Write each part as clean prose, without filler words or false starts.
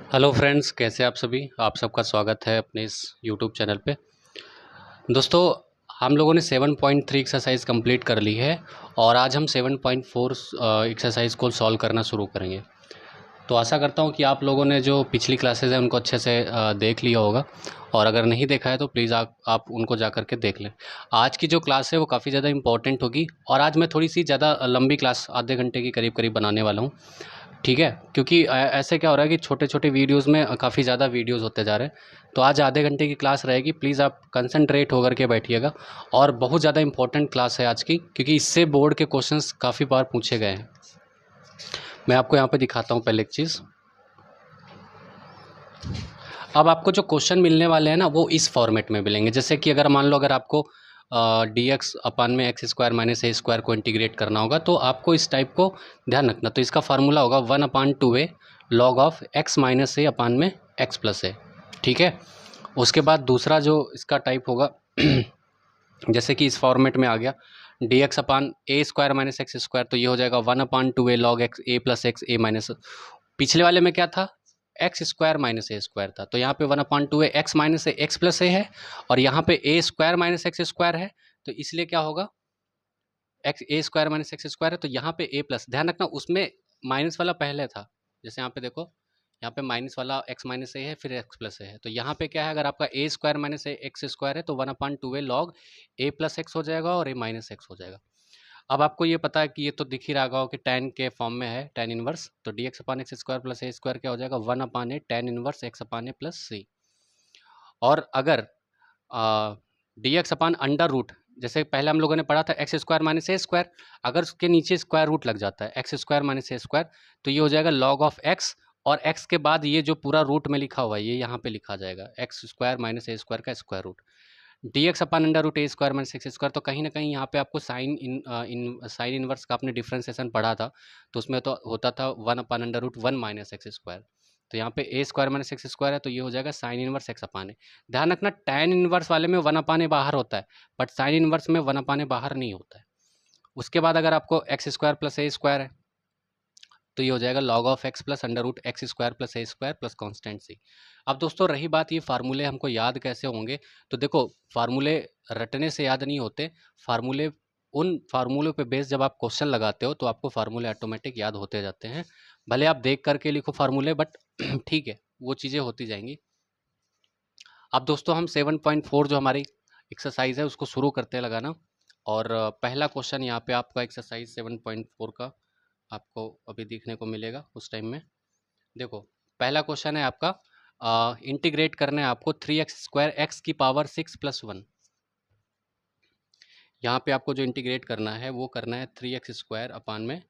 Hello friends, कैसे आप सभी। आप सबका स्वागत है अपने इस यूट्यूब चैनल पे। दोस्तों, हम लोगों ने 7.3 एक्सरसाइज कंप्लीट कर ली है और आज हम 7.4 एक्सरसाइज को सॉल्व करना शुरू करेंगे। तो आशा करता हूँ कि आप लोगों ने जो पिछली क्लासेस हैं उनको अच्छे से देख लिया होगा, और अगर नहीं देखा है तो प्लीज़ आप उनको जा कर के देख लें। आज की जो क्लास है वो काफ़ी ज़्यादा इंपॉर्टेंट होगी, और आज मैं थोड़ी सी ज़्यादा लंबी क्लास आधे घंटे की करीब करीब बनाने वाला हूँ। ठीक है, क्योंकि ऐसे क्या हो रहा है कि छोटे छोटे वीडियोज़ में काफ़ी ज़्यादा वीडियोज़ होते जा रहे हैं। तो आज आधे घंटे की क्लास रहेगी, प्लीज़ आप कंसंट्रेट होकर के बैठिएगा। और बहुत ज़्यादा इंपॉर्टेंट क्लास है आज की, क्योंकि इससे बोर्ड के क्वेश्चंस काफ़ी बार पूछे गए हैं। मैं आपको यहाँ पे दिखाता हूँ पहले एक चीज़। अब आपको जो क्वेश्चन मिलने वाले हैं ना, वो इस फॉर्मेट में मिलेंगे। जैसे कि अगर मान लो, अगर आपको डी एक्स अपान में x square minus a square को इंटीग्रेट करना होगा, तो आपको इस टाइप को ध्यान रखना। तो इसका फार्मूला होगा 1/2a log of x minus a upon में एक्स प्लस ए। ठीक है। उसके बाद दूसरा जो इसका टाइप होगा जैसे कि इस फॉर्मेट में आ गया डी एक्स अपान ए स्क्वायर माइनस एक्स स्क्वायर, तो ये हो जाएगा 1/2a लॉग एक्स ए प्लस एक्स ए माइनस। पिछले वाले में क्या था, x square minus a square था, तो यहाँ पे 1/2a एक्स माइनस ए एक्स प्लस ए है, और यहाँ पे ए स्क्वायर माइनस एक्स स्क्वायर है, तो इसलिए क्या होगा, एक्स ए स्क्वायर माइनस एक्स स्क्वायर है, तो यहाँ पे ए प्लस। ध्यान रखना उसमें माइनस वाला पहले था। जैसे यहाँ पे देखो, यहाँ पे माइनस वाला एक्स माइनस ए है, फिर एक्स प्लस ए है, तो यहाँ पे क्या है, अगर आपका a square minus A x square है तो 1/2a लॉग ए प्लस एक्स हो जाएगा और ए माइनस एक्स हो जाएगा। अब आपको ये पता है कि ये तो दिख ही रहा हो कि tan के फॉर्म में है, tan इनवर्स, तो d x upon x square plus a square क्या हो जाएगा, 1/a tan inverse x upon a plus c. और अगर d x upon under root, जैसे पहले हम लोगों ने पढ़ा था x square minus a square, अगर उसके नीचे स्क्वायर रूट लग जाता है x square minus a square, तो ये हो जाएगा लॉग ऑफ एक्स, और एक्स के बाद ये जो पूरा रूट में लिखा हुआ है ये यहाँ पे लिखा जाएगा x square minus a square का square root. D x upon under root a square minus x square, तो कहीं ना कहीं यहाँ पे आपको साइन इनवर्स का आपने डिफ्रेंसिएशन पढ़ा था, तो उसमें तो होता था 1/√1 माइनस एक्स स्क्वायर। तो यहाँ पे ए स्क्वायर माइनस एक्स स्क्वायर है, तो ये हो जाएगा साइन इनवर्स एक्स अपान ए। ध्यान रखना टैन इनवर्स वाले में 1/a बाहर होता है, बट साइन इनवर्स में 1/a बाहर नहीं होता है। उसके बाद अगर आपको x square plus a square है, तो ये हो जाएगा log of x plus under root x square plus a square plus constant c. अब दोस्तों रही बात ये फार्मूले हमको याद कैसे होंगे, तो देखो फार्मूले रटने से याद नहीं होते। फार्मूले, उन फार्मूलों पे बेस जब आप क्वेश्चन लगाते हो तो आपको फार्मूले ऑटोमेटिक याद होते जाते हैं। भले आप देख करके लिखो फार्मूले, बट ठीक है, वो चीज़ें होती जाएंगी। अब दोस्तों हम 7.4 जो हमारी एक्सरसाइज है उसको शुरू करते हैं लगाना। और पहला क्वेश्चन यहाँ पे आपका एक्सरसाइज 7.4 का आपको अभी देखने को मिलेगा उस टाइम में। देखो, पहला क्वेश्चन है आपका, इंटीग्रेट करना है आपको 3x स्क्वायर एक्स की पावर 6+1। यहाँ पे आपको जो इंटीग्रेट करना है वो करना है 3x स्क्वायर अपान में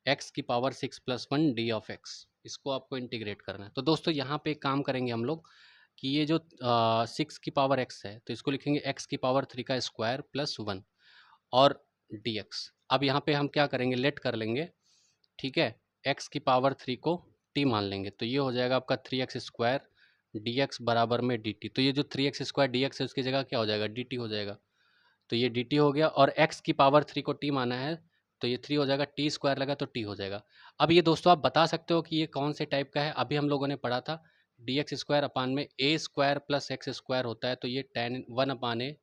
एक्स की पावर 6+1 डी ऑफ एक्स। इसको आपको इंटीग्रेट करना है। तो दोस्तों यहाँ पे एक काम करेंगे हम लोग कि ये जो 6 की पावर x है, तो इसको लिखेंगे x की पावर 3 का स्क्वायर प्लस 1 और dx। अब यहाँ पे हम क्या करेंगे, लेट कर लेंगे। ठीक है, x की पावर 3 को t मान लेंगे, तो ये हो जाएगा आपका 3x स्क्वायर dx बराबर में dt। तो ये जो 3x स्क्वायर dx है उसकी जगह क्या हो जाएगा, dt हो जाएगा। तो ये dt हो गया, और x की पावर 3 को t माना है, तो ये 3 हो जाएगा, t स्क्वायर लगा तो t हो जाएगा। अब ये दोस्तों आप बता सकते हो कि ये कौन से टाइप का है। अभी हम लोगों ने पढ़ा था डी एक्स स्क्वायर अपान में a square plus x square होता है, तो ये tan 1/a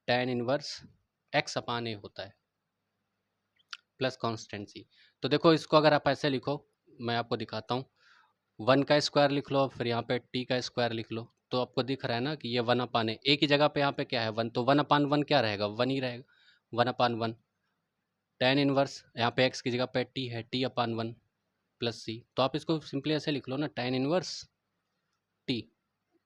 tan inverse x upon a होता है प्लस कॉन्स्टेंसी। तो देखो इसको अगर आप ऐसे लिखो, मैं आपको दिखाता हूँ। 1 का स्क्वायर लिख लो, फिर यहाँ पे t का स्क्वायर लिख लो, तो आपको दिख रहा है ना कि ये 1/a, ए की जगह पे यहाँ पे क्या है 1, तो 1/1 क्या रहेगा, 1 ही रहेगा, 1/1। tan इनवर्स यहाँ पे x की जगह पे t है, t/1 प्लस सी। तो आप इसको सिंपली ऐसे लिख लो ना, tan inverse t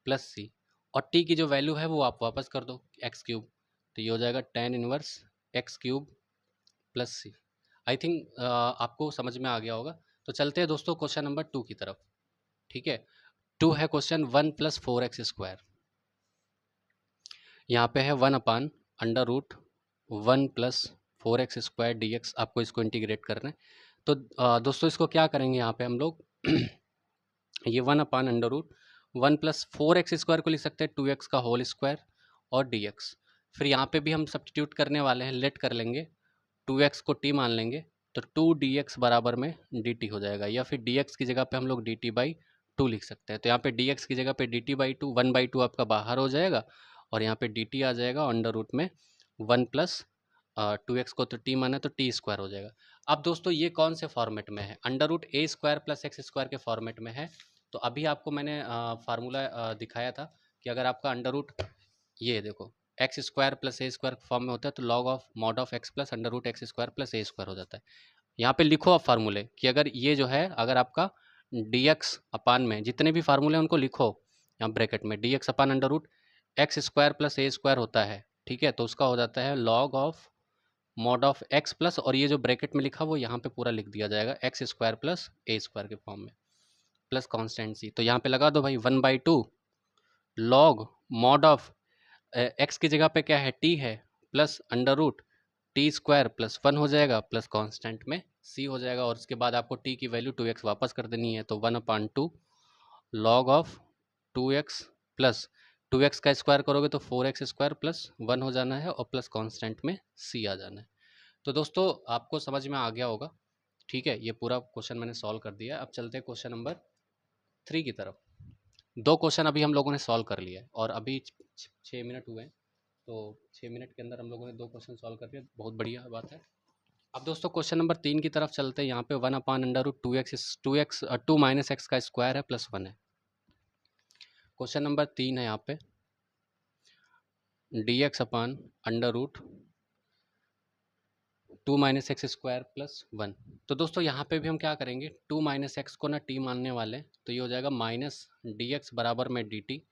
plus c, और t की जो वैल्यू है वो आप वापस कर दो एक्स क्यूब, तो ये हो जाएगा tan inverse x cube plus c. I think आपको समझ में आ गया होगा। तो चलते हैं दोस्तों क्वेश्चन नंबर 2 की तरफ। ठीक है, 2 है क्वेश्चन, 1+4x स्क्वायर। यहाँ पे है 1/√1+4x स्क्वायर dx, आपको इसको इंटीग्रेट करना है। तो दोस्तों इसको क्या करेंगे यहाँ पे हम लोग ये 1/√1+4x स्क्वायर को लिख सकते हैं 2x का होल स्क्वायर और dx। फिर यहाँ पे भी हम सब्स्टिट्यूट करने वाले हैं, लेट कर लेंगे, 2x को t मान लेंगे, तो 2 dx बराबर में dt हो जाएगा, या फिर dx की जगह पे हम लोग dt बाई टू लिख सकते हैं। तो यहाँ पे डी एक्स की जगह पे डी टी बाई टू, 1/2 आपका बाहर हो जाएगा और यहाँ पे डी टी आ जाएगा अंडर रूट में 1 प्लस 2x को तो टी माना है तो टी स्क्वायर हो जाएगा। अब दोस्तों ये कौन से फॉर्मेट में है? Under root a square plus x square के फॉर्मेट में है। तो अभी आपको मैंने फार्मूला दिखाया था कि अगर आपका अंडर रूट ये देखो x square plus a square form में होता है तो log of mod of x plus under root x square plus a square हो जाता है। यहाँ पे लिखो आप फार्मूले कि अगर ये जो है अगर आपका डी एक्स अपान में जितने भी फार्मूले हैं उनको लिखो यहाँ ब्रैकेट में, d x upon under root x square plus a square होता है, ठीक है, तो उसका हो जाता है log of mod of x plus, और ये जो ब्रैकेट में लिखा वो यहाँ पे पूरा लिख दिया जाएगा x square plus a square के फॉर्म में प्लस कॉन्स्टेंट सी। तो यहाँ पे लगा दो भाई 1/2 लॉग मॉड ऑफ एक्स की जगह पे क्या है टी है plus under root t square plus 1 हो जाएगा प्लस कांस्टेंट में सी हो जाएगा, और उसके बाद आपको टी की वैल्यू 2x वापस कर देनी है तो 1/2 log of 2x plus 2x का स्क्वायर करोगे तो 4x स्क्वायर प्लस 1 हो जाना है और प्लस कांस्टेंट में सी आ जाना है। तो दोस्तों आपको समझ में आ गया होगा, ठीक है, ये पूरा क्वेश्चन मैंने सॉल्व कर दिया है। अब चलते हैं क्वेश्चन नंबर 3 की तरफ। 2 क्वेश्चन अभी हम लोगों ने सॉल्व कर लिया है और अभी 6 मिनट हुए हैं, तो 6 मिनट के अंदर हम लोगों ने 2 क्वेश्चन सॉल्व कर दिया, बहुत बढ़िया बात है। अब दोस्तों क्वेश्चन नंबर 3 की तरफ चलते हैं। यहाँ पे 1/√2x 2 माइनस एक्स का स्क्वायर है प्लस 1 है। क्वेश्चन नंबर 3 है यहाँ पे dx upon under root 2 minus x square plus 1। तो दोस्तों यहाँ पे भी हम क्या करेंगे, 2 माइनस एक्स को ना टी मानने वाले हैं, तो ये हो जाएगा माइनस डी एक्स बराबर में डी टी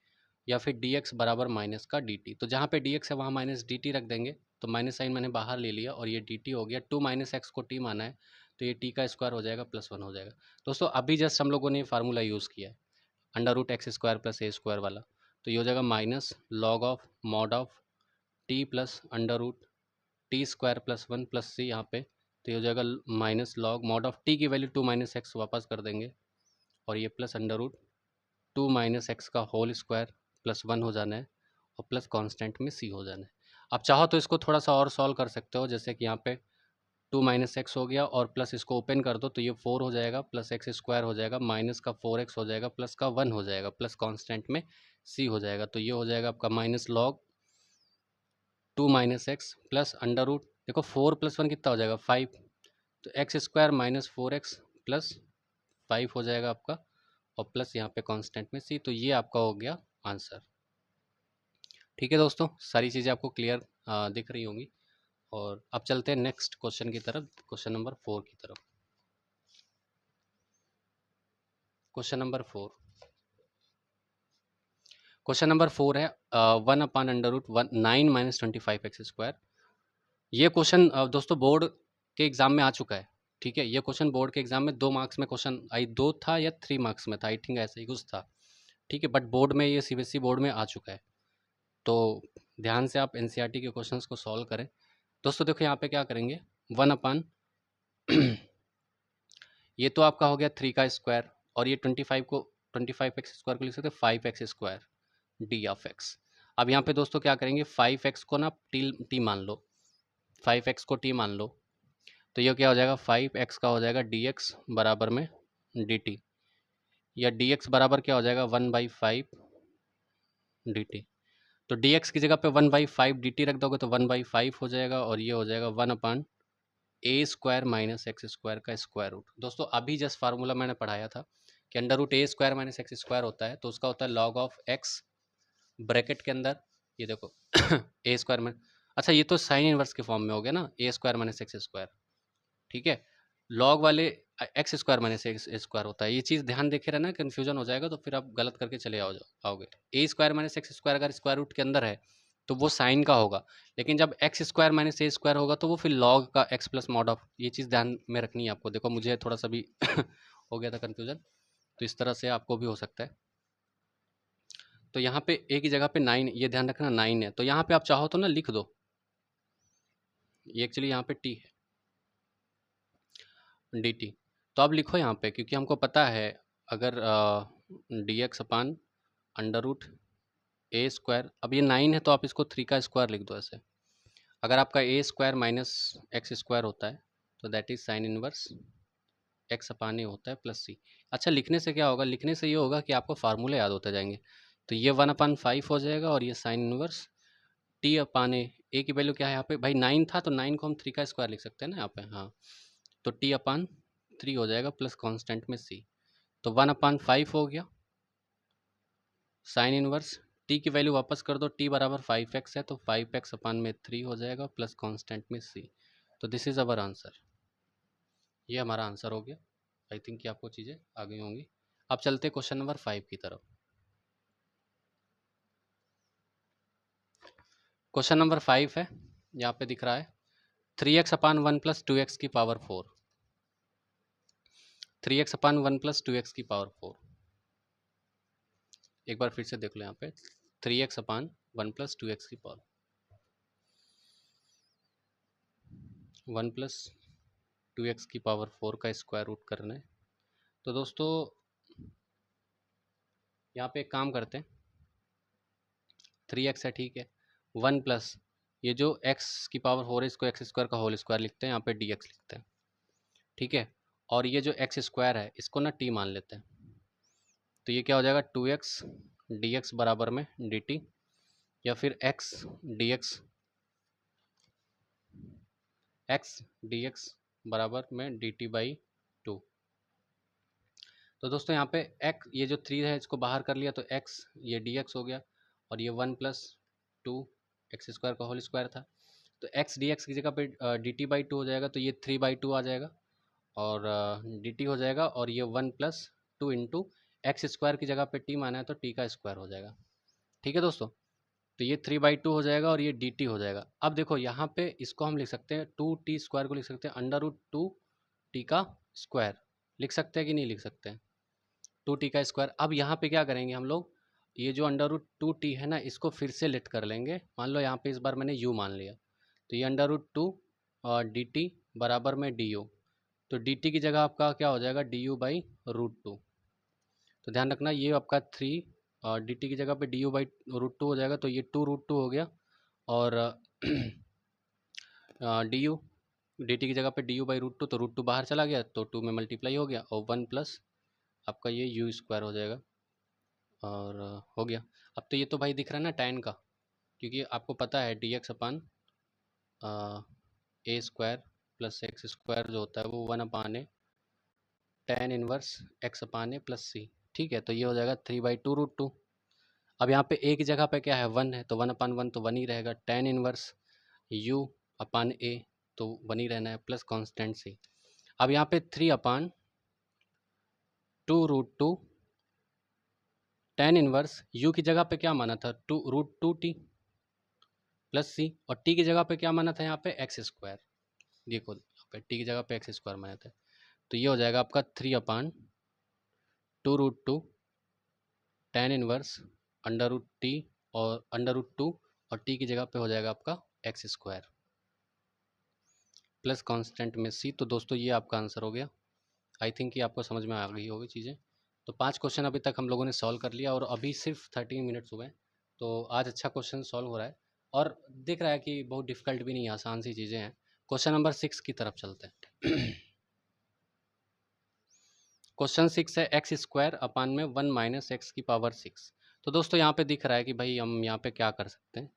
या फिर डी एक्स बराबर माइनस का डी टी। तो जहाँ पे डी एक्स है वहाँ माइनस डी टी रख देंगे, तो माइनस साइन मैंने बाहर ले लिया और ये डी टी हो गया। 2 माइनस एक्स को टी माना है तो ये टी का स्क्वायर हो जाएगा प्लस 1 हो जाएगा। दोस्तों अभी जस्ट हम लोगों ने फार्मूला यूज़ किया है under root x square plus a square वाला, तो ये हो जाएगा minus log of mod of t plus under root t square plus 1 plus c यहाँ पे, तो ये हो जाएगा minus log mod of t की वैल्यू 2 माइनस एक्स वापस कर देंगे और ये plus under root 2 minus x का होल स्क्वायर प्लस 1 हो जाना है और प्लस कांस्टेंट में सी हो जाना है। आप चाहो तो इसको थोड़ा सा और सॉल्व कर सकते हो, जैसे कि यहाँ पे 2 माइनस एक्स हो गया और प्लस इसको ओपन कर दो तो ये 4 हो जाएगा प्लस एक्स स्क्वायर हो जाएगा माइनस का 4x हो जाएगा प्लस का 1 हो जाएगा प्लस कांस्टेंट में सी हो जाएगा, तो ये हो जाएगा आपका minus log 2 minus x plus under root, देखो 4 प्लस 1 कितना हो जाएगा 5, तो x square minus 4x plus 5 हो जाएगा आपका और प्लस यहाँ पे कांस्टेंट में सी, तो ये आपका हो गया आंसर। ठीक है दोस्तों, सारी चीज़ें आपको क्लियर दिख रही होंगी और अब चलते हैं नेक्स्ट क्वेश्चन की तरफ, क्वेश्चन नंबर 4 की तरफ। क्वेश्चन नंबर 4, क्वेश्चन नंबर 4 है 1/√9 माइनस 25x स्क्वायर। ये क्वेश्चन दोस्तों बोर्ड के एग्जाम में आ चुका है, ठीक है, ये क्वेश्चन बोर्ड के एग्जाम में 2 मार्क्स में क्वेश्चन आई 2 था या 3 मार्क्स में था, आई थिंक ऐसा ही कुछ था, ठीक है, बट बोर्ड में ये सीबीएसई बोर्ड में आ चुका है, तो ध्यान से आप एनसीईआरटी के क्वेश्चंस को सॉल्व करें। दोस्तों देखो यहाँ पे क्या करेंगे 1 अपान ये तो आपका हो गया 3 का स्क्वायर और ये 25x स्क्वायर को लिख सकते हैं 5x square d of x. अब यहाँ पे दोस्तों क्या करेंगे 5x को ना टी मान लो, 5x को टी मान लो, तो ये क्या हो जाएगा 5x का हो जाएगा dx बराबर में dt, या dx बराबर क्या हो जाएगा 1/5 dt। तो dx की जगह पे 1/5 dt रख दोगे तो 1/5 हो जाएगा और ये हो जाएगा 1/a square minus x square का स्क्वायर रूट। दोस्तों अभी जस्ट फार्मूला मैंने पढ़ाया था कि under root a square minus x square होता है, तो उसका होता है लॉग ऑफ एक्स ब्रैकेट के अंदर, ये देखो ए स्क्वायर में, अच्छा ये तो साइन इनवर्स के फॉर्म में हो गया ना, ए स्क्वायर माइनस एक्स स्क्वायर, ठीक है, लॉग वाले x square minus x square होता है, ये चीज़ ध्यान देखे रहना, कन्फ्यूजन हो जाएगा तो फिर आप गलत करके चले आओगे। ए स्क्वायर माइनस एक्स स्क्वायर अगर स्क्वायर रूट के अंदर है तो वो साइन का होगा, लेकिन जब x square minus a square होगा तो वो फिर लॉग का एक्स प्लस मॉड ऑफ, ये चीज़ ध्यान में रखनी है आपको। देखो मुझे थोड़ा सा भी हो गया था कन्फ्यूजन, तो इस तरह से आपको भी हो सकता है। तो यहाँ पे ए की जगह पे 9, ये ध्यान रखना 9 है, तो यहाँ पे आप चाहो तो ना लिख दो, ये एक्चुअली यहाँ पे टी है डी टी, तो आप लिखो यहाँ पे, क्योंकि हमको पता है अगर d x upon under root a square, अब ये 9 है तो आप इसको 3 का स्क्वायर लिख दो ऐसे। अगर आपका a square minus x square होता है तो that is sine inverse x upon a होता है प्लस सी। अच्छा, लिखने से क्या होगा, लिखने से ये होगा कि आपको फार्मूले याद होते जाएंगे। तो ये 1/5 हो जाएगा और ये साइन इनवर्स टी अपान ए की वैल्यू क्या है यहाँ पे भाई 9 था, तो 9 को हम 3 का स्क्वायर लिख सकते हैं ना यहाँ पे। हाँ, तो टी अपान 3 हो जाएगा प्लस कांस्टेंट में सी। तो 1/5 हो गया साइन इनवर्स टी की वैल्यू वापस कर दो, टी बराबर 5x है तो 5x अपान में 3 हो जाएगा प्लस कांस्टेंट में सी। तो दिस इज़ अवर आंसर। ये हमारा आंसर हो गया। आई थिंक कि आपको चीज़ें आ गई होंगी। अब चलते क्वेश्चन नंबर 5 की तरफ। क्वेश्चन नंबर 5 है, यहाँ पे दिख रहा है 3x अपान 1 प्लस 2x की पावर 4। 3x अपान 1 प्लस 2x की पावर 4। एक बार फिर से देख लो यहाँ पे 3x अपान 1 प्लस 2x की पावर 1 प्लस 2x की पावर 4 का स्क्वायर रूट करना है। तो दोस्तों यहाँ पे एक काम करते हैं, 3x है ठीक है, 1 प्लस ये जो x की पावर 4 है इसको एक्स स्क्वायर का होल स्क्वायर लिखते हैं, यहाँ पे dx लिखते हैं ठीक है। और ये जो एक्स स्क्वायर है इसको ना t मान लेते हैं। तो ये क्या हो जाएगा 2x dx बराबर में dt, या फिर x dx बराबर में dt बाई 2। तो दोस्तों यहाँ पे x ये जो 3 है इसको बाहर कर लिया तो x ये dx हो गया, और ये 1 प्लस 2 एक्स स्क्वायर का होल स्क्वायर था। तो x dx की जगह पे dt बाई 2 हो जाएगा, तो ये 3/2 आ जाएगा और dt हो जाएगा, और ये 1 प्लस 2 इंटू एक्स स्क्वायर की जगह पे t माना है तो t का स्क्वायर हो जाएगा। ठीक है दोस्तों, तो ये 3/2 हो जाएगा और ये dt हो जाएगा। अब देखो यहाँ पे इसको हम लिख सकते हैं 2t स्क्वायर को लिख सकते हैं अंडर रूट 2 t का स्क्वायर, लिख सकते हैं कि नहीं लिख सकते हैं, 2t का स्क्वायर। अब यहाँ पे क्या करेंगे हम लोग, ये जो अंडर रूट 2t है ना इसको फिर से लेट कर लेंगे। मान लो यहाँ पे इस बार मैंने u मान लिया, तो ये अंडर रूट 2 और dt बराबर में du। तो dt की जगह आपका क्या हो जाएगा du/√2। तो ध्यान रखना ये आपका 3 और dt की जगह पे du/√2 हो जाएगा, तो ये 2√2 हो गया, और du dt की जगह पे du/√2, तो √2 बाहर चला गया तो 2 में मल्टीप्लाई हो गया, और 1 प्लस आपका ये u स्क्वायर हो जाएगा, और हो गया। अब तो ये तो भाई दिख रहा है ना tan का, क्योंकि आपको पता है dx अपान ए स्क्वायर प्लस एक्स स्क्वायर जो होता है वो 1/a tan inverse x upon a plus सी। ठीक है, तो ये हो जाएगा 3/2√2। अब यहाँ पे ए की जगह पे क्या है 1 है, तो 1/1 तो 1 ही रहेगा, tan इनवर्स u अपान ए तो 1 ही रहना है प्लस कांस्टेंट सी। अब यहाँ पे 3/2√2 tan इनवर्स u की जगह पे क्या माना था 2√2t प्लस सी, और t की जगह पे क्या माना था यहाँ पे एक्स स्क्वायर। देखो यहाँ पे t की जगह पे एक्स स्क्वायर माना था, तो ये हो जाएगा आपका 3/2√2 tan इनवर्स अंडर रूट और अंडर रूट 2 और t की जगह पे हो जाएगा आपका एक्स स्क्वायर प्लस कांस्टेंट में सी। तो दोस्तों ये आपका आंसर हो गया। आई थिंक कि आपको समझ में आ गई होगी चीज़ें। तो 5 क्वेश्चन अभी तक हम लोगों ने सॉल्व कर लिया, और अभी सिर्फ 13 मिनट्स हुए हैं, तो आज अच्छा क्वेश्चन सॉल्व हो रहा है, और दिख रहा है कि बहुत डिफिकल्ट भी नहीं, आसान सी चीज़ें हैं। क्वेश्चन नंबर 6 की तरफ चलते हैं। क्वेश्चन 6 है एक्स स्क्वायर अपान में 1 माइनस एक्स की पावर 6। तो दोस्तों यहाँ पे दिख रहा है कि भाई हम यहाँ पे क्या कर सकते हैं,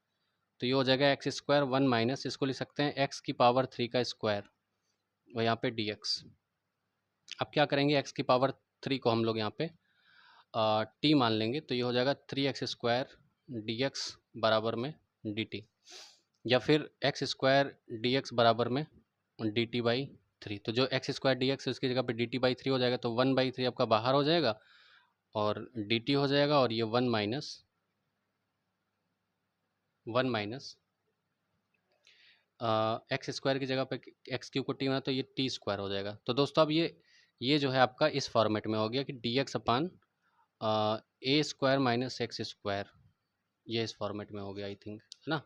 तो ये हो जाएगा एक्स स्क्वायर 1 माइनस, इसको लिख सकते हैं एक्स की पावर 3 का स्क्वायर, और यहाँ पे dx। अब क्या करेंगे, एक्स की पावर 3 को हम लोग यहाँ पे टी मान लेंगे, तो ये हो जाएगा 3x² dx बराबर में dt, या फिर एक्स स्क्वायर dx बराबर में dt/3। तो जो x² dx है उसकी जगह पे dt/3 हो जाएगा, तो 1/3 आपका बाहर हो जाएगा और dt हो जाएगा, और ये 1 माइनस एक्स स्क्वायर की जगह पे x³ को t माना तो ये t स्क्वायर हो जाएगा। तो दोस्तों अब ये जो है आपका इस फॉर्मेट में हो गया कि dx अपान ए स्क्वायर माइनस एक्स स्क्वायर, ये इस फॉर्मेट में हो गया आई थिंक, है ना।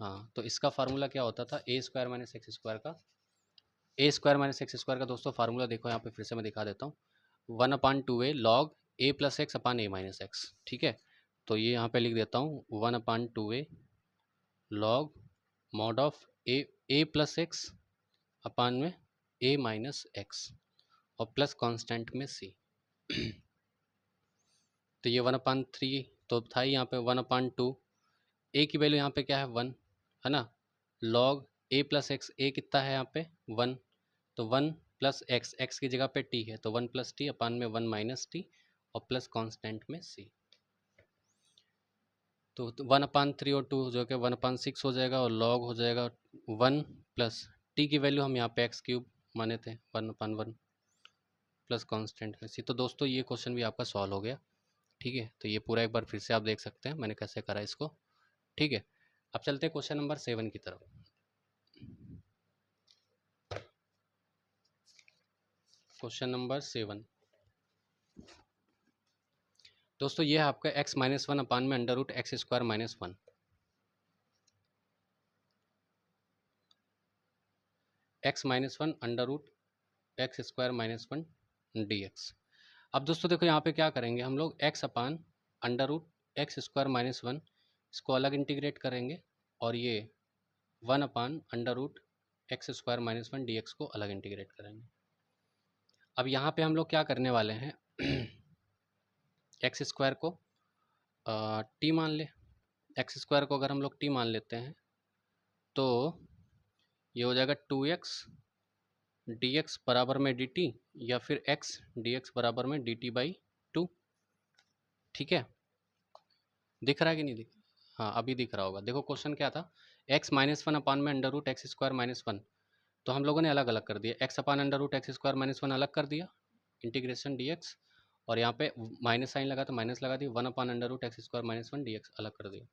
हाँ, तो इसका फार्मूला क्या होता था ए स्क्वायर माइनस एक्स स्क्वायर का, दोस्तों फार्मूला देखो यहाँ पे फिर से मैं दिखा देता हूँ, 1/2a log a plus x upon a minus x. ठीक है, तो ये यहाँ पे लिख देता हूँ 1/2a log mod of a plus x upon में a माइनस एक्स, और प्लस कांस्टेंट में सी। तो ये 1/3 तो था ही यहाँ पे 1/2। ए की वैल्यू यहाँ पे क्या है 1 है ना। लॉग ए प्लस एक्स, ए कितना है यहाँ पे 1, तो 1 प्लस एक्स, एक्स की जगह पे टी है तो 1 प्लस टी अपान में 1 माइनस टी और प्लस कांस्टेंट में सी। तो 1/3 और 2 जो कि 1/6 हो जाएगा और लॉग हो जाएगा 1 प्लस टी की वैल्यू हम यहाँ पे एक्स क्यूब माने थे 1/1 प्लस कांस्टेंट में सी। तो दोस्तों ये क्वेश्चन भी आपका सॉल्व हो गया। ठीक है, तो ये पूरा एक बार फिर से आप देख सकते हैं मैंने कैसे करा इसको। ठीक है, अब चलते हैं क्वेश्चन नंबर 7 की तरफ। क्वेश्चन नंबर 7 दोस्तों ये है आपका x-1 अपान में √x² - 1। x-1 √x² - 1 dx। अब दोस्तों देखो यहाँ पे क्या करेंगे हम लोग x अपान √x² - 1 इसको अलग इंटीग्रेट करेंगे और ये 1 अपान √x² - 1 dx को अलग इंटीग्रेट करेंगे। अब यहाँ पे हम लोग क्या करने वाले हैं एक्स स्क्वायर को टी मान ले। एक्स स्क्वायर को अगर हम लोग टी मान लेते हैं तो ये हो जाएगा 2x dx बराबर में dt या फिर x dx बराबर में dt/2। ठीक है, दिख रहा है कि नहीं दिख? हाँ अभी दिख रहा होगा। देखो क्वेश्चन क्या था, x-1 अपान में √x² - 1 तो हम लोगों ने अलग अलग कर दिया। x अपान √x² - 1 अलग कर दिया इंटीग्रेशन dx और यहाँ पे माइनस साइन लगा तो माइनस लगा दिया 1 अपान √x² - 1 dx अलग कर दिया।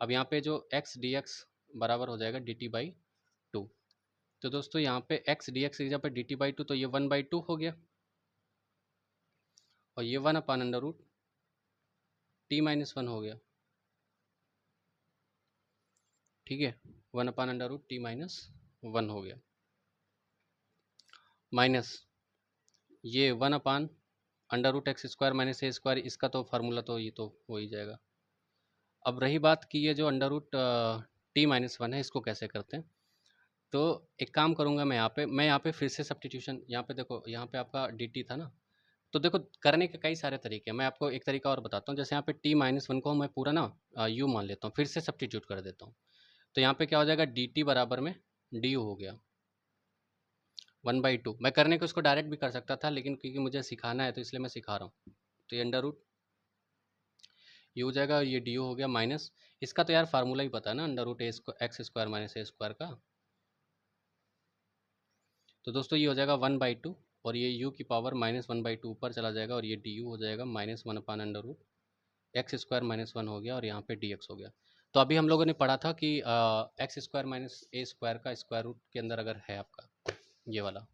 अब यहाँ पे जो x dx बराबर हो जाएगा dt/2। तो दोस्तों यहाँ पे x dx की जगह पे dt/2 तो ये 1/2 हो गया और ये 1 अपान √t-1 हो गया। ठीक है, 1 अपान √t-1 हो गया माइनस ये 1 अपान √x² - a² इसका तो फार्मूला तो ये तो हो ही जाएगा। अब रही बात कि ये जो √t-1 है इसको कैसे करते हैं, तो एक काम करूँगा मैं यहाँ पे फिर से सब्स्टिट्यूशन, यहाँ पे देखो यहाँ पे आपका dt था ना, तो देखो करने के कई सारे तरीके हैं। मैं आपको एक तरीका और बताता हूँ। जैसे यहाँ पे t-1 को मैं पूरा ना u मान लेता हूँ, फिर से सब्स्टिट्यूट कर देता हूँ। तो यहाँ पे क्या हो जाएगा dt बराबर में du हो गया 1/2। मैं करने को इसको डायरेक्ट भी कर सकता था लेकिन क्योंकि मुझे सिखाना है तो इसलिए मैं सिखा रहा हूँ। तो ये अंडर रूट ये हो जाएगा, ये डी हो गया माइनस इसका तो यार फार्मूला ही पता है ना √x² - a² का। तो दोस्तों ये हो जाएगा 1/2 और ये u की पावर -1/2 ऊपर चला जाएगा और ये du हो जाएगा -1 अपान √x² - 1 हो गया और यहाँ पे dx हो गया। तो अभी हम लोगों ने पढ़ा था कि x² - a² का स्क्वायर रूट के अंदर अगर है आपका ये वाला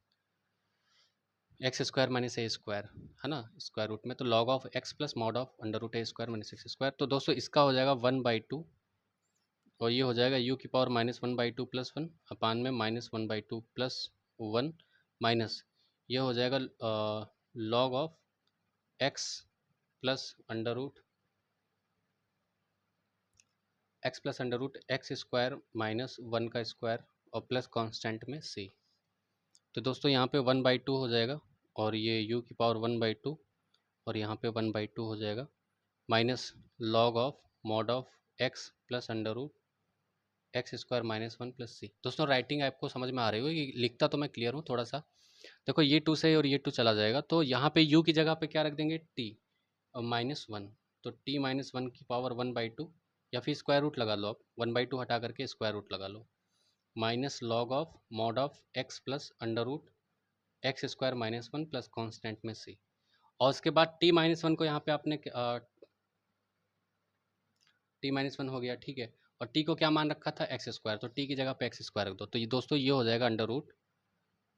x² - a² है ना स्क्वायर रूट में, तो log of x plus mod of √a² - x²। तो दोस्तों इसका हो जाएगा 1/2 और ये हो जाएगा u की पावर -1/2 + 1 अपान में -1/2 + 1 माइनस ये हो जाएगा log of x plus x² - 1 का स्क्वायर और प्लस कांस्टेंट में c। तो दोस्तों यहाँ पे 1/2 हो जाएगा और ये u की पावर 1/2 और यहाँ पे 1/2 हो जाएगा minus log of mod of x plus x² - 1 + c। दोस्तों राइटिंग आपको समझ में आ रही होगी, लिखता तो मैं क्लियर हूँ थोड़ा सा। देखो ये 2 से और ये 2 चला जाएगा तो यहाँ पे u की जगह पे क्या रख देंगे t और -1 तो t-1 की पावर 1/2 या फिर स्क्वायर रूट लगा लो आप, 1/2 हटा करके स्क्वायर रूट लगा लो minus log of mod of x plus x² - 1 plus constant में c। और उसके बाद t-1 को यहाँ पे आपने t-1 हो गया। ठीक है, और t को क्या मान रखा था x², तो t की जगह पे x² रख दो। तो ये दोस्तों ये हो जाएगा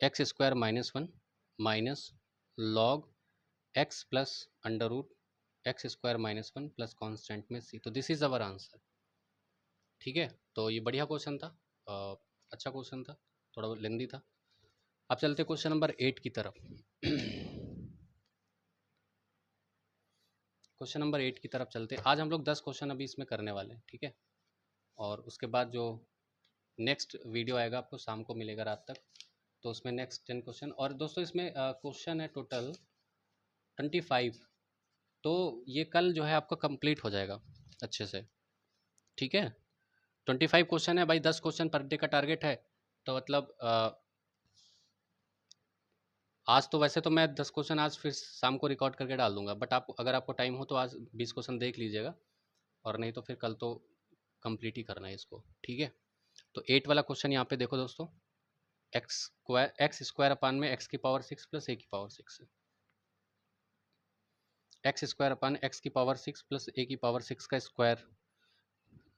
x² - 1 minus log x plus x² - 1 plus constant में c। तो दिस इज अवर आंसर। ठीक है, तो ये बढ़िया क्वेश्चन था, अच्छा क्वेश्चन था, थोड़ा लेंदी था। अब चलते क्वेश्चन नंबर 8 की तरफ। क्वेश्चन नंबर 8 की तरफ चलते। आज हम लोग 10 क्वेश्चन अभी इसमें करने वाले हैं। ठीक है, और उसके बाद जो नेक्स्ट वीडियो आएगा आपको शाम को मिलेगा रात तक, तो उसमें नेक्स्ट 10 क्वेश्चन, और दोस्तों इसमें क्वेश्चन है टोटल 25। तो ये कल जो है आपका कंप्लीट हो जाएगा अच्छे से, ठीक है। 25 क्वेश्चन है भाई, 10 क्वेश्चन पर डे का टारगेट है। तो मतलब आज तो वैसे तो मैं 10 क्वेश्चन आज फिर शाम को रिकॉर्ड करके डाल दूंगा, बट आप अगर आपको टाइम हो तो आज 20 क्वेश्चन देख लीजिएगा, और नहीं तो फिर कल तो कंप्लीट ही करना है इसको, ठीक है। तो 8 वाला क्वेश्चन यहाँ पे देखो दोस्तों, एक्स स्क्वायर अपान में एक्स की पावर 6 प्लस ए की पावर 6, एक्स स्क्वायर अपान एक्स की पावर 6 प्लस ए की पावर 6 का स्क्वायर,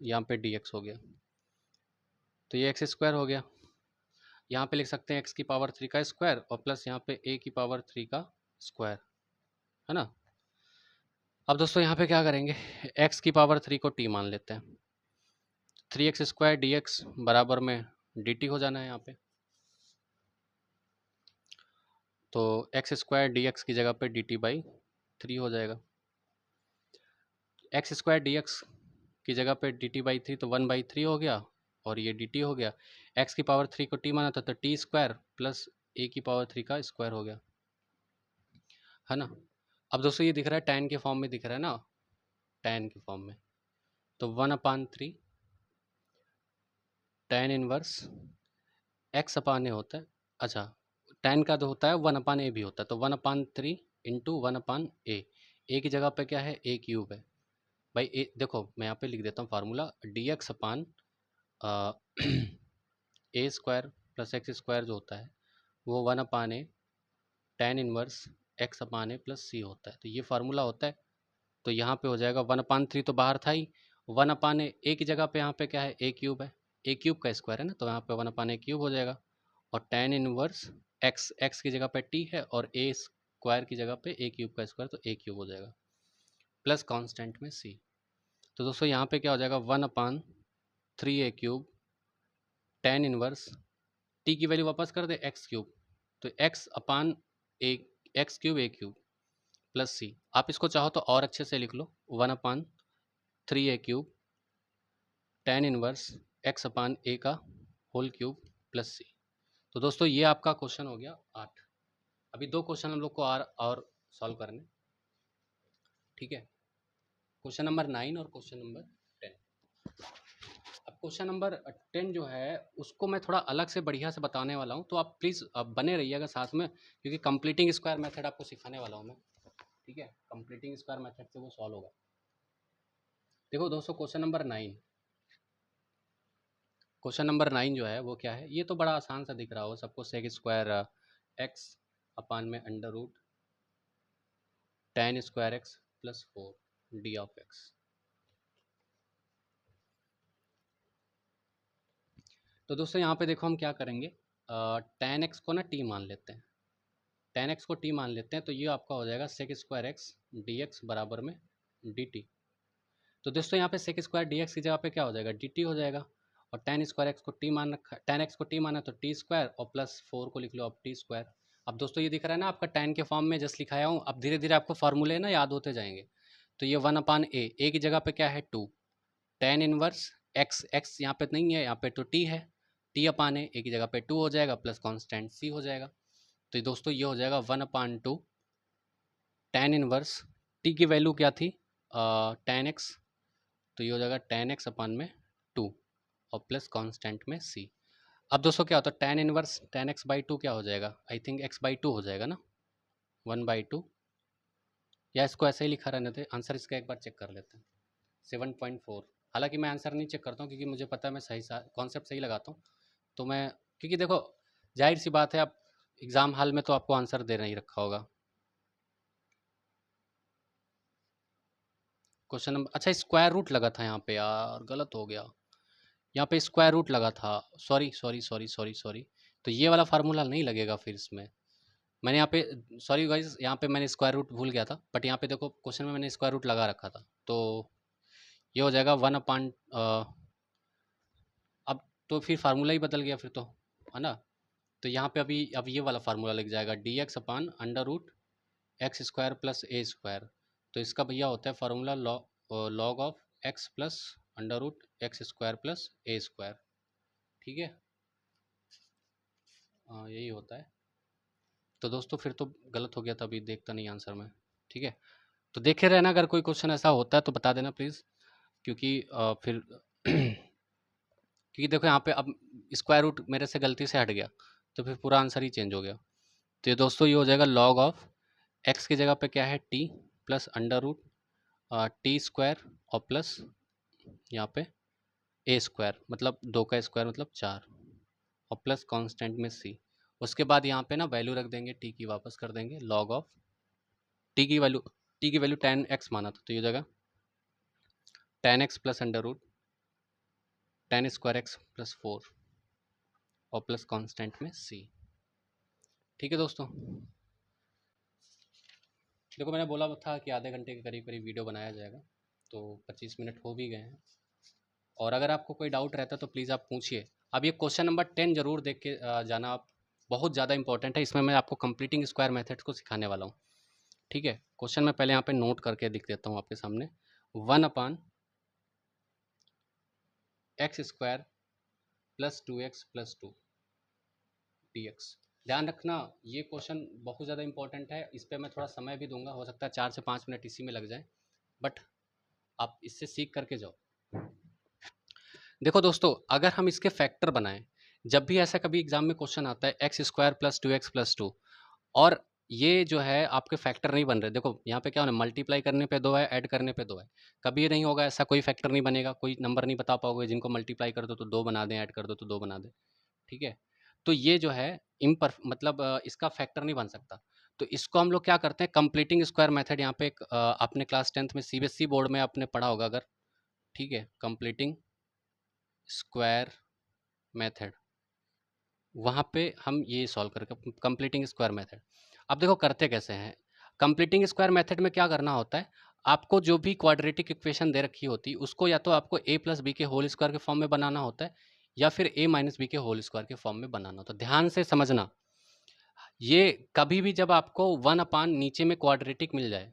यहाँ पे डी एक्स हो गया, तो ये एक्स स्क्वायर हो गया। यहाँ पे लिख सकते हैं एक्स की पावर 3 का स्क्वायर और प्लस यहाँ पे ए की पावर 3 का स्क्वायर, है ना। अब दोस्तों यहाँ पे क्या करेंगे, एक्स की पावर 3 को टी मान लेते हैं, 3x स्क्वायर डी एक्स बराबर में डी टी हो जाना है यहाँ पे। तो एक्स स्क्वायर डी एक्स की जगह पे डी टी बाई 3 हो जाएगा, एक्स स्क्वायर डी एक्स की जगह पे डी टी बाई 3, तो 1/3 हो गया, और ये डी टी हो गया। एक्स की पावर 3 को टी माना था, तो टी स्क्वायर प्लस ए की पावर 3 का स्क्वायर हो गया, है ना। अब दोस्तों ये दिख रहा है tan के फॉर्म में दिख रहा है ना, tan के फॉर्म में, तो 1/3 tan inverse x upon a होता है। अच्छा, tan का तो होता है 1/a भी होता है, तो 1/3 इंटू 1/a, ए की जगह पे क्या है, ए क्यूब है भाई। ए देखो मैं यहाँ पे लिख देता हूँ फार्मूला, डी एक्स अपान ए स्क्वायर प्लस एक्स स्क्वायर जो होता है वो 1/a tan inverse x upon a plus सी होता है, तो ये फार्मूला होता है। तो यहाँ पे हो जाएगा 1/3 तो बाहर था ही, 1/a, ए की जगह पे यहाँ पे क्या है, ए क्यूब है, ए क्यूब का स्क्वायर है ना, तो यहाँ पे 1/a क्यूब हो जाएगा, और tan इनवर्स एक्स, एक्स की जगह पे टी है और ए स्क्वायर की जगह पे ए क्यूब का स्क्वायर, तो ए क्यूब हो जाएगा प्लस कांस्टेंट में सी। तो दोस्तों यहाँ पे क्या हो जाएगा, 1/3 ए क्यूब tan इनवर्स टी की वैल्यू वापस कर दे एक्स क्यूब, तो एक्स अपान ए, एक्स क्यूब ए क्यूब प्लस सी। आप इसको चाहो तो और अच्छे से लिख लो, 1/3 ए cube tan inverse x upon ए का होल क्यूब प्लस सी। तो दोस्तों ये आपका क्वेश्चन हो गया 8। अभी 2 क्वेश्चन हम लोग को और सॉल्व करने, ठीक है। क्वेश्चन नंबर 9 और क्वेश्चन नंबर 10। अब क्वेश्चन नंबर 10 जो है उसको मैं थोड़ा अलग से बढ़िया से बताने वाला हूँ, तो आप प्लीज़ बने रहिएगा साथ में, क्योंकि कंप्लीटिंग स्क्वायर मेथड आपको सिखाने वाला हूँ मैं, ठीक है। कंप्लीटिंग स्क्वायर मेथड से वो सॉल्व होगा। देखो दोस्तों क्वेश्चन नंबर 9, क्वेश्चन नंबर 9 जो है वो क्या है, ये तो बड़ा आसान सा दिख रहा हो सबको, सेक स्क्वायर एक्स अपान में under root tan square x plus 4 d of x. तो दोस्तों यहाँ पे देखो हम क्या करेंगे, tan एक्स को ना टी मान लेते हैं, tan एक्स को टी मान लेते हैं, तो ये आपका हो जाएगा sec square x d x बराबर में डी टी। तो दोस्तों यहाँ पे सेक स्क्वायर डी एक्स की जगह पे क्या हो जाएगा, डी टी हो जाएगा, और tan स्क्वायर एक्स को टी मान रखा, tan एक्स को टी माना तो टी स्क्वायर और प्लस 4 को लिख लो अब टी स्क्वायर। अब दोस्तों ये दिख रहा है ना आपका tan के फॉर्म में जस्ट लिखाया हूँ, अब धीरे धीरे आपको फार्मूले ना याद होते जाएंगे। तो ये 1/a, ए की जगह पे क्या है 2, tan इनवर्स एक्स, एक्स यहाँ पे नहीं है, यहाँ पे तो टी है, टी अपान ए की जगह पे 2 हो जाएगा प्लस कॉन्स्टेंट सी हो जाएगा। तो दोस्तों ये हो जाएगा 1/2 tan इनवर्स, टी की वैल्यू क्या थी tan एक्स, तो ये हो जाएगा tan एक्स अपान में 2 और प्लस कांस्टेंट में c। अब दोस्तों क्या होता है, tan inverse tan x by 2 क्या हो जाएगा, आई थिंक x/2 हो जाएगा ना, 1/2, या इसको ऐसे ही लिखा रहने थे, आंसर इसका एक बार चेक कर लेते हैं, 7.4। हालांकि मैं आंसर नहीं चेक करता हूँ क्योंकि मुझे पता है मैं सही कॉन्सेप्ट सही लगाता हूँ, तो मैं, क्योंकि देखो जाहिर सी बात है, आप एग्ज़ाम हॉल में तो आपको आंसर दे नहीं रखा होगा। क्वेश्चन नंबर, अच्छा स्क्वायर रूट लगा था यहाँ पे यार, गलत हो गया, यहाँ पे स्क्वायर रूट लगा था, sorry sorry sorry sorry sorry, तो ये वाला फार्मूला नहीं लगेगा फिर इसमें, मैंने यहाँ पे, सॉरी गाइज, यहाँ पे मैंने स्क्वायर रूट भूल गया था, बट यहाँ पे देखो क्वेश्चन में मैंने स्क्वायर रूट लगा रखा था, तो ये हो जाएगा 1/, अब तो फिर फार्मूला ही बदल गया फिर तो, है ना। तो यहाँ पे अभी अब ये वाला फार्मूला लग जाएगा, d x upon under root x square plus a square. तो इसका भैया होता है formula log of x plus under root x square plus a square, ठीक है। यही होता है। तो दोस्तों फिर तो गलत हो गया था, अभी देखता नहीं आंसर में। ठीक है, तो देखे रहना, अगर कोई क्वेश्चन ऐसा होता है तो बता देना प्लीज़, क्योंकि फिर क्योंकि देखो यहाँ पे अब स्क्वायर रूट मेरे से गलती से हट गया, तो फिर पूरा आंसर ही चेंज हो गया। तो ये दोस्तों ये हो जाएगा लॉग ऑफ एक्स की जगह पे क्या है t plus under root t square और प्लस यहाँ पे ए स्क्वायर, मतलब 2 का स्क्वायर मतलब 4, और प्लस कांस्टेंट में सी। उसके बाद यहाँ पे ना वैल्यू रख देंगे टी की, वापस कर देंगे लॉग ऑफ टी की वैल्यू 10x माना था, तो ये जगह 10x plus under root 10 square x plus 4 और प्लस कांस्टेंट में सी। ठीक है दोस्तों, देखो मैंने बोला था कि आधे घंटे के करीब करीब वीडियो बनाया जाएगा, तो 25 मिनट हो भी गए हैं। और अगर आपको कोई डाउट रहता है तो प्लीज़ आप पूछिए। अब ये क्वेश्चन नंबर 10 जरूर देख के जाना आप, बहुत ज़्यादा इंपॉर्टेंट है। इसमें मैं आपको कंप्लीटिंग स्क्वायर मेथड्स को सिखाने वाला हूँ। ठीक है, क्वेश्चन मैं पहले यहाँ पे नोट करके दिख देता हूँ आपके सामने। 1/x² plus 2x plus 2 dx। ध्यान रखना ये क्वेश्चन बहुत ज़्यादा इंपॉर्टेंट है, इस पर मैं थोड़ा समय भी दूंगा, हो सकता है 4 से 5 मिनट इसी में लग जाए, बट आप इससे सीख करके जाओ। देखो दोस्तों, अगर हम इसके फैक्टर बनाएं, जब भी ऐसा कभी एग्जाम में क्वेश्चन आता है x² प्लस 2x प्लस 2, और ये जो है आपके फैक्टर नहीं बन रहे, देखो यहाँ पे क्या होना, मल्टीप्लाई करने पे 2 है, ऐड करने पे 2 है, कभी ये नहीं होगा ऐसा, कोई फैक्टर नहीं बनेगा, कोई नंबर नहीं बता पाओगे जिनको मल्टीप्लाई कर दो तो 2 बना दें, ऐड कर दो तो 2 बना दें। ठीक है, तो ये जो है मतलब इसका फैक्टर नहीं बन सकता। तो इसको हम लोग क्या करते हैं, कंप्लीटिंग स्क्वायर मेथड, यहाँ पे एक आपने क्लास 10th में सीबीएसई बोर्ड में आपने पढ़ा होगा अगर, ठीक है, कंप्लीटिंग स्क्वायर मेथड, वहाँ पे हम ये सॉल्व करके कंप्लीटिंग स्क्वायर मेथड। अब देखो करते कैसे हैं, कंप्लीटिंग स्क्वायर मेथड में क्या करना होता है, आपको जो भी क्वाड्रेटिक इक्वेशन दे रखी होती है उसको या तो आपको a प्लस बी के होल स्क्वायर के फॉर्म में बनाना होता है, या फिर a माइनस बी के होल स्क्वायर के फॉर्म में बनाना होता है। ध्यान से समझना, ये कभी भी जब आपको 1/, नीचे में क्वाड्रेटिक मिल जाए,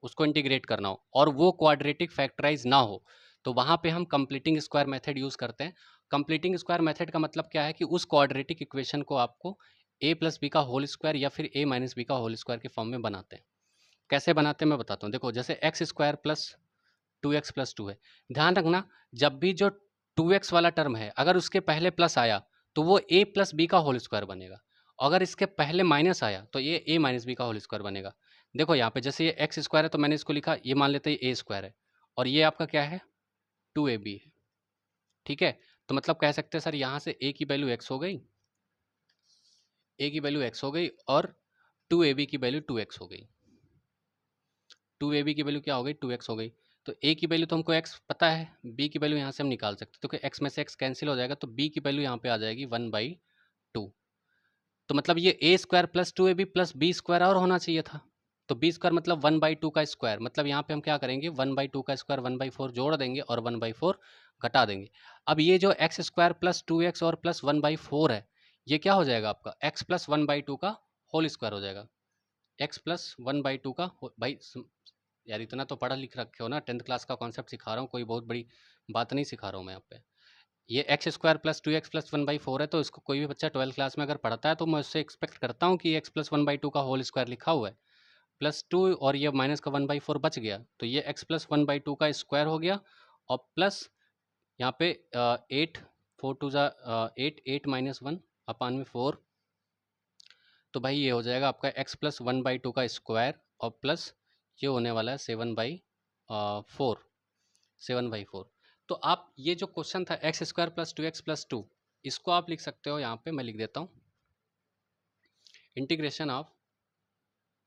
उसको इंटीग्रेट करना हो और वो क्वाड्रेटिक फैक्टराइज ना हो, तो वहाँ पे हम कंप्लीटिंग स्क्वायर मेथड यूज़ करते हैं। कंप्लीटिंग स्क्वायर मेथड का मतलब क्या है कि उस क्वाड्रेटिक इक्वेशन को आपको a प्लस बी का होल स्क्वायर या फिर a माइनस बी का होल स्क्वायर के फॉर्म में बनाते हैं। कैसे बनाते हैं मैं बताता हूँ। देखो जैसे x² प्लस 2x प्लस 2 है, ध्यान रखना जब भी जो 2x वाला टर्म है अगर उसके पहले प्लस आया तो वो a प्लस बी का होल स्क्वायर बनेगा, अगर इसके पहले माइनस आया तो ये a माइनस बी का होल स्क्वायर बनेगा। देखो यहाँ पे जैसे ये x² है तो मैंने इसको लिखा, ये मान लेते हैं a स्क्वायर है, और ये आपका क्या है 2ab है। ठीक है, तो मतलब कह सकते हैं सर यहाँ से a की वैल्यू x हो गई, a की वैल्यू x हो गई, और 2ab की वैल्यू 2x हो गई। 2ab की वैल्यू क्या हो गई 2x हो गई। तो a की वैल्यू तो हमको x पता है, b की वैल्यू यहाँ से हम निकाल सकते हैं, तो x में से x कैंसिल हो जाएगा, तो b की वैल्यू यहाँ पे आ जाएगी 1/2। तो मतलब ये a square plus 2ab plus b square और होना चाहिए था, तो बी स्क्वायर मतलब 1/2 का स्क्वायर, मतलब यहाँ पे हम क्या करेंगे 1/2 का स्क्वायर 1/4 जोड़ देंगे और 1/4 घटा देंगे। अब ये जो x² प्लस 2x और प्लस 1/4 है, ये क्या हो जाएगा आपका x प्लस 1/2 का होल स्क्वायर हो जाएगा। x प्लस 1/2 का भाई यार इतना तो पढ़ा लिख रखे हो ना, 10th क्लास का कॉन्सेप्ट सिखा रहा हूँ, कोई बहुत बड़ी बात नहीं सिखा रहा हूँ मैं यहाँ पे। ये x² प्लस 2x प्लस 1/4 है, तो इसको कोई भी बच्चा 12th क्लास में अगर पढ़ता है तो मैं उससे एक्सपेक्ट करता हूँ कि x प्लस 1/2 का होल स्क्वायर लिखा हुआ है प्लस 2, और ये माइनस का 1/4 बच गया, तो ये x प्लस 1/2 का स्क्वायर हो गया, और प्लस यहाँ पे 8 4 टू ज़ा 8 8 माइनस 1 अपान में 4, तो भाई ये हो जाएगा आपका x प्लस 1/2 का स्क्वायर, और प्लस ये होने वाला है 7/4। तो आप ये जो क्वेश्चन था x² प्लस 2x प्लस 2, इसको आप लिख सकते हो, यहाँ पे मैं लिख देता हूँ इंटीग्रेशन ऑफ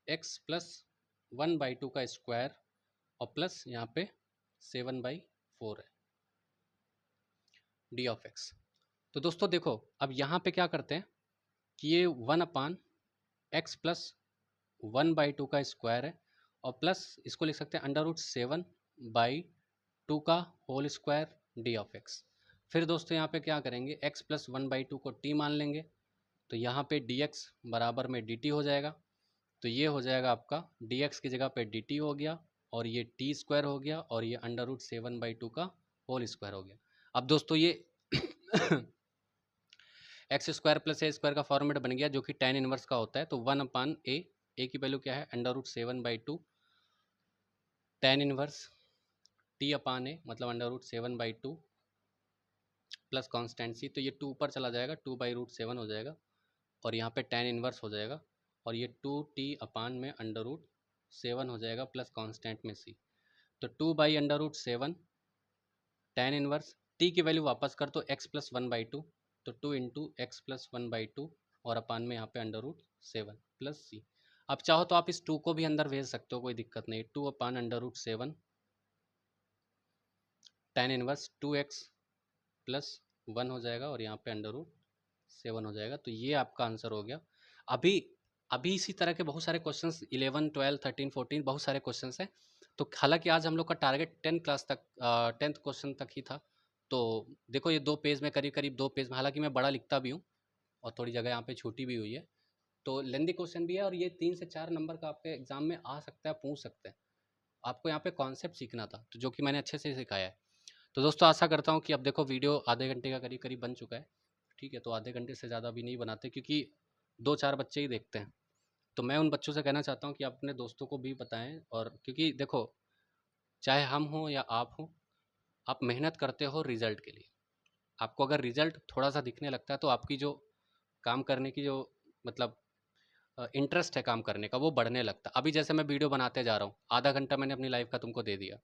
x प्लस 1/2 का स्क्वायर और प्लस यहाँ पे 7/4 है डी ऑफ x। तो दोस्तों देखो अब यहाँ पे क्या करते हैं कि ये 1/x प्लस 1/2 का स्क्वायर है, और प्लस इसको लिख सकते हैं √7/2 का whole square d of x। फिर दोस्तों यहाँ पे क्या करेंगे x प्लस 1/2 को t मान लेंगे, तो यहाँ पे dx बराबर में dt हो जाएगा, तो ये हो जाएगा आपका dx की जगह पे dt हो गया, और ये t स्क्वायर हो गया, और ये √7/2 का होल स्क्वायर हो गया। अब दोस्तों ये x square plus a square का फॉर्मेट बन गया जो कि tan इनवर्स का होता है। तो 1/a, ए की वैल्यू क्या है √7/2 tan इनवर्स t/a मतलब √7/2 प्लस कॉन्स्टेंसी। तो ये 2 ऊपर चला जाएगा, 2/√7 हो जाएगा और यहाँ पे tan इनवर्स हो जाएगा और ये 2t में √7 हो जाएगा प्लस कांस्टेंट में c। तो 2/√7 tan इनवर्स t की वैल्यू वापस कर तो x + 1/2, तो 2 × x + 1/2 और अपान में यहाँ पे √7 प्लस c। अब चाहो तो आप इस 2 को भी अंदर भेज सकते हो, कोई दिक्कत नहीं। 2/√7 tan इनवर्स 2x + 1 हो जाएगा और यहाँ पे √7 हो जाएगा। तो ये आपका आंसर हो गया। अभी अभी इसी तरह के बहुत सारे क्वेश्चंस 11, 12, 13, 14 बहुत सारे क्वेश्चंस हैं। तो हालांकि आज हम लोग का टारगेट 10 क्लास तक 10th क्वेश्चन तक ही था। तो देखो ये 2 पेज में करीब करीब 2 पेज में, हालांकि मैं बड़ा लिखता भी हूँ और थोड़ी जगह यहाँ पे छूटी भी हुई है। तो लेंदी क्वेश्चन भी है और ये 3 से 4 नंबर का आपके एग्जाम में आ सकता है, पूछ सकते हैं। आपको यहाँ पे कॉन्सेप्ट सीखना था, तो जो कि मैंने अच्छे से सिखाया है। तो दोस्तों आशा करता हूँ कि अब देखो वीडियो आधे घंटे का करीब करीब बन चुका है। ठीक है, तो आधे घंटे से ज़्यादा भी नहीं बनाते क्योंकि 2-4 बच्चे ही देखते हैं। तो मैं उन बच्चों से कहना चाहता हूँ कि आप अपने दोस्तों को भी बताएं। और क्योंकि देखो चाहे हम हों या आप हों, आप मेहनत करते हो रिजल्ट के लिए। आपको अगर रिजल्ट थोड़ा सा दिखने लगता है तो आपकी जो काम करने की जो मतलब इंटरेस्ट है काम करने का वो बढ़ने लगता है। अभी जैसे मैं वीडियो बनाते जा रहा हूँ, आधा घंटा मैंने अपनी लाइफ का तुमको दे दिया,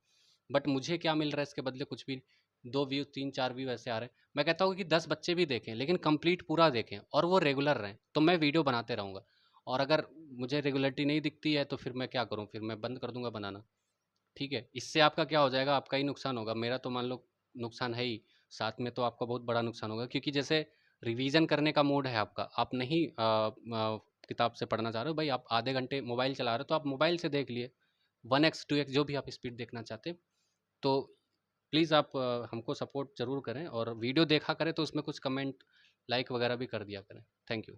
बट मुझे क्या मिल रहा है इसके बदले? कुछ भी। 2 व्यू 3-4 व्यू ऐसे आ रहे हैं। मैं कहता हूँ कि 10 बच्चे भी देखें लेकिन कंप्लीट पूरा देखें और वो रेगुलर रहें, तो मैं वीडियो बनाते रहूँगा। और अगर मुझे रेगुलरिटी नहीं दिखती है तो फिर मैं क्या करूँ? फिर मैं बंद कर दूंगा बनाना। ठीक है, इससे आपका क्या हो जाएगा? आपका ही नुकसान होगा, मेरा तो मान लो नुकसान है ही, साथ में तो आपका बहुत बड़ा नुकसान होगा। क्योंकि जैसे रिवीजन करने का मूड है आपका, आप नहीं किताब से पढ़ना चाह रहे हो भाई, आप आधे घंटे मोबाइल चला रहे हो तो आप मोबाइल से देख लिए 1x 2x जो भी आप स्पीड देखना चाहते हैं। तो प्लीज़ आप हमको सपोर्ट ज़रूर करें और वीडियो देखा करें तो उसमें कुछ कमेंट लाइक वगैरह भी कर दिया करें। Thank you.